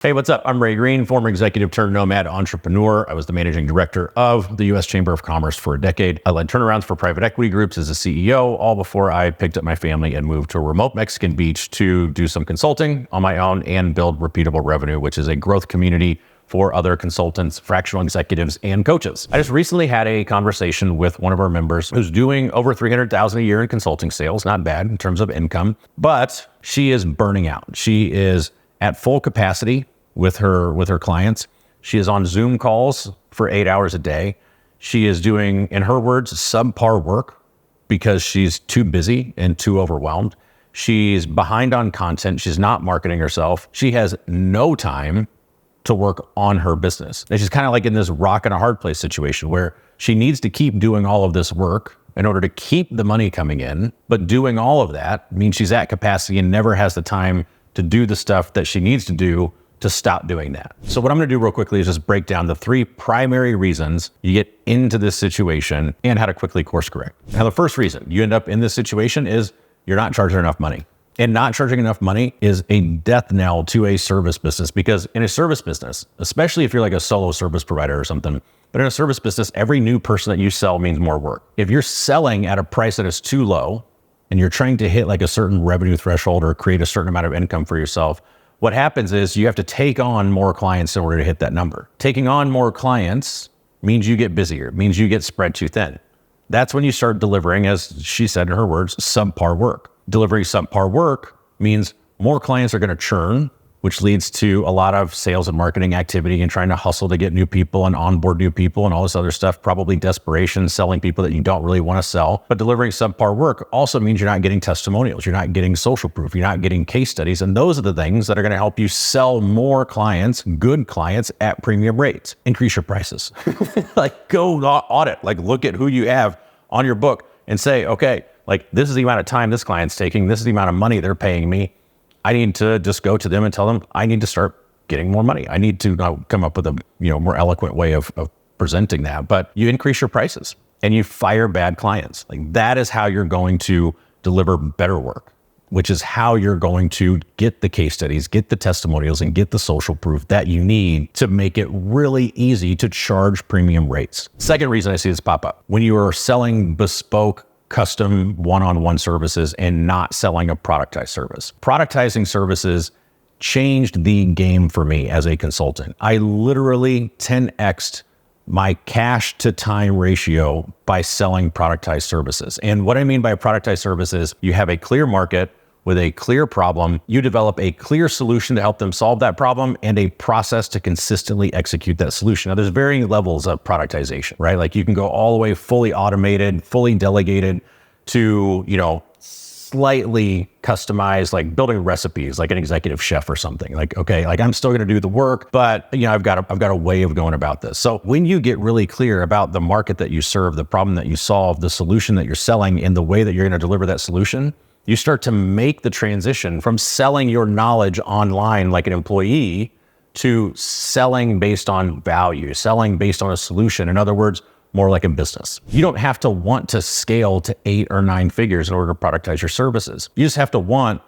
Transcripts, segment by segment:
Hey, what's up? I'm Ray Green, former executive turned nomad entrepreneur. I was the managing director of the U.S. Chamber of Commerce for a decade. I led turnarounds for private equity groups as a CEO, all before I picked up my family and moved to a remote Mexican beach to do some consulting on my own and build Repeatable Revenue, which is a growth community for other consultants, fractional executives, and coaches. I just recently had a conversation with one of our members who's doing over $300,000 a year in consulting sales. Not bad in terms of income, but she is burning out. She is at full capacity with her clients. She is on Zoom calls for 8 hours a day. She is doing, in her words, subpar work because she's too busy and too overwhelmed. She's behind on content. She's not marketing herself. She has no time to work on her business. And she's kind of like in this rock and a hard place situation where she needs to keep doing all of this work in order to keep the money coming in. But doing all of that means she's at capacity and never has the time to do the stuff that she needs to do to stop doing that. So what I'm gonna do real quickly is just break down the 3 primary reasons you get into this situation and how to quickly course correct. Now, the first reason you end up in this situation is you're not charging enough money. And not charging enough money is a death knell to a service business, because in a service business, especially if you're like a solo service provider or something, but in a service business, every new person that you sell means more work. If you're selling at a price that is too low and you're trying to hit like a certain revenue threshold or create a certain amount of income for yourself, what happens is you have to take on more clients in order to hit that number. Taking on more clients means you get busier, means you get spread too thin. That's when you start delivering, as she said in her words, subpar work. Delivering subpar work means more clients are going to churn, which leads to a lot of sales and marketing activity and trying to hustle to get new people and onboard new people and all this other stuff, probably desperation, selling people that you don't really want to sell. But delivering subpar work also means you're not getting testimonials, you're not getting social proof, you're not getting case studies. And those are the things that are going to help you sell more clients, good clients at premium rates. Increase your prices. Like go audit, like look at who you have on your book and say, okay, like this is the amount of time this client's taking, this is the amount of money they're paying me. I need to just go to them and tell them I need to start getting more money. I need to come up with a more eloquent way of presenting that. But you increase your prices and you fire bad clients. Like that is how you're going to deliver better work, which is how you're going to get the case studies, get the testimonials, and get the social proof that you need to make it really easy to charge premium rates. Second reason I see this pop up, when you are selling bespoke custom one-on-one services and not selling a productized service. Productizing services changed the game for me as a consultant. I literally 10x'd my cash to time ratio by selling productized services. And what I mean by productized services, you have a clear market with a clear problem, you develop a clear solution to help them solve that problem and a process to consistently execute that solution. Now, there's varying levels of productization, right? Like you can go all the way fully automated, fully delegated to, slightly customized, like building recipes, like an executive chef or something. Like, okay, like I'm still going to do the work, but I've got a way of going about this. So when you get really clear about the market that you serve, the problem that you solve, the solution that you're selling, and the way that you're going to deliver that solution, you start to make the transition from selling your knowledge online like an employee to selling based on value, selling based on a solution. In other words, more like a business. You don't have to want to scale to 8 or 9 figures in order to productize your services. You just have to want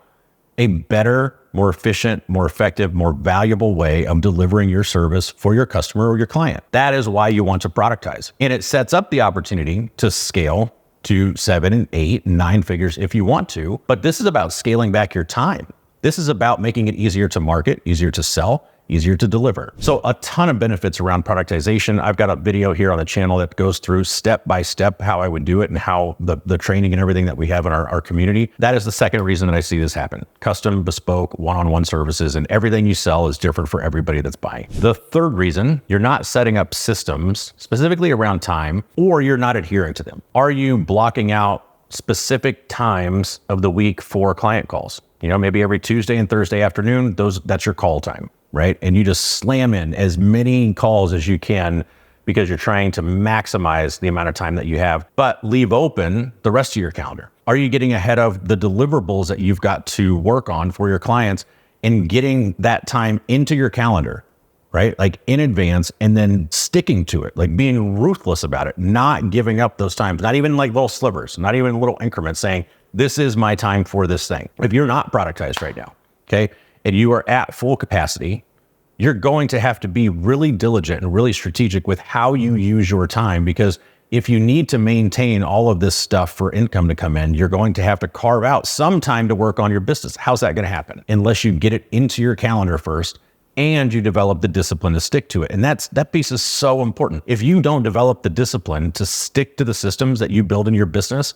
a better, more efficient, more effective, more valuable way of delivering your service for your customer or your client. That is why you want to productize. And it sets up the opportunity to scale to 7 and 8 and 9 figures if you want to. But this is about scaling back your time. This is about making it easier to market, easier to sell, easier to deliver. So a ton of benefits around productization. I've got a video here on the channel that goes through step by step how I would do it and how the training and everything that we have in our community. That is the second reason that I see this happen. Custom, bespoke, one-on-one services, and everything you sell is different for everybody that's buying. The third reason, you're not setting up systems specifically around time, or you're not adhering to them. Are you blocking out specific times of the week for client calls? Maybe every Tuesday and Thursday afternoon, that's your call time, right? And you just slam in as many calls as you can because you're trying to maximize the amount of time that you have, but leave open the rest of your calendar. Are you getting ahead of the deliverables that you've got to work on for your clients and getting that time into your calendar, right? Like in advance, and then sticking to it, like being ruthless about it, not giving up those times, not even like little slivers, not even little increments, saying, this is my time for this thing. If you're not productized right now, okay, and you are at full capacity, you're going to have to be really diligent and really strategic with how you use your time, because if you need to maintain all of this stuff for income to come in, you're going to have to carve out some time to work on your business. How's that going to happen? Unless you get it into your calendar first and you develop the discipline to stick to it. And that piece is so important. If you don't develop the discipline to stick to the systems that you build in your business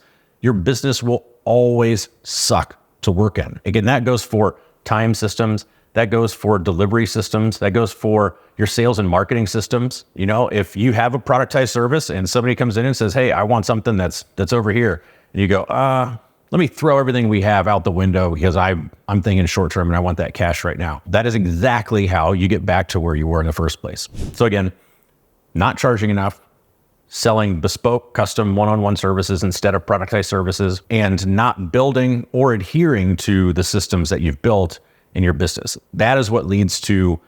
will always suck to work in. Again, that goes for time systems, that goes for delivery systems, that goes for your sales and marketing systems. If you have a productized service and somebody comes in and says, hey, I want something that's over here, and you go, let me throw everything we have out the window because I'm thinking short term and I want that cash right now. That is exactly how you get back to where you were in the first place. So again, not charging enough, selling bespoke, custom one-on-one services instead of productized services, and not building or adhering to the systems that you've built in your business. That is what leads to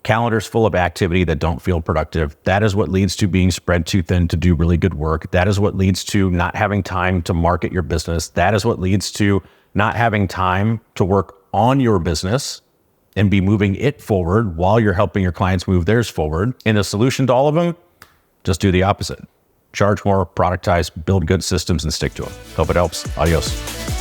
calendars full of activity that don't feel productive. That is what leads to being spread too thin to do really good work. That is what leads to not having time to market your business. That is what leads to not having time to work on your business and be moving it forward while you're helping your clients move theirs forward. And the solution to all of them, just do the opposite. Charge more, productize, build good systems, and stick to them. Hope it helps. Adios.